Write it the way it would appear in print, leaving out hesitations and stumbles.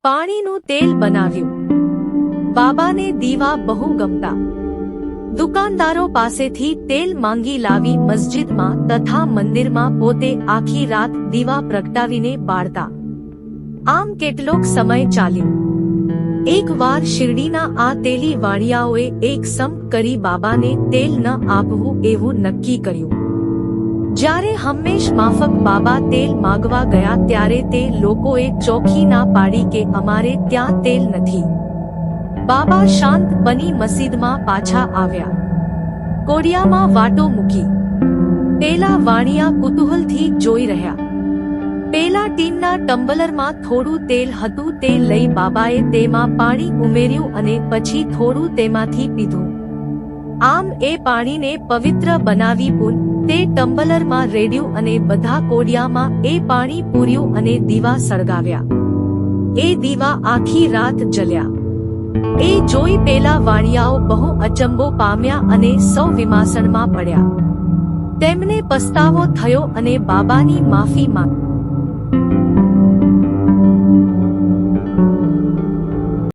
પાણીનું તેલ બનાવ્યું. બાબાને દીવા બહુ ગમતા. દુકાનદારો પાસેથી તેલ માંગી લાવી મસ્જિદમાં તથા મંદિરમાં પોતે આખી રાત દીવા પ્રગટાવીને બાળતા. આમ કેટલોક સમય ચાલ્યો. એકવાર શિરડીના આ તેલી વાણિયાઓએ એક સંપ કરી બાબાને તેલ ન આપવું એવું નક્કી કર્યું. જ્યારે હંમેશ માફક બાબા તેલ માગવા ગયા ત્યારે તે લોકોએ ચોખ્ખી ના પાડી કે અમારે ત્યાં તેલ નથી. બાબા શાંત બની મસ્જિદમાં પાછા આવ્યા. કોડિયામાં વાટો મૂકી. પેલા વાણિયા કુતૂહલથી જોઈ રહ્યા. પેલા ટીનના ટમ્બલરમાં થોડું તેલ હતું તે લઈ બાબાએ તેમાં પાણી ઉમેર્યું અને પછી થોડું તેમાંથી પીધું. આમ એ પાણીને પવિત્ર બનાવી પુન તે ટમ્બલરમાં રેડ્યું અને બધા કોડિયામાં એ પાણી પૂર્યું અને દીવા સળગાવ્યા. એ દીવા આખી રાત જલ્યા. એ જોઈ પેલા વાણિયાઓ બહુ અચંબો પામ્યા અને સૌ વિમાસણમાં પડ્યા. તેમને પસ્તાવો થયો અને બાબાની માફી માંગી.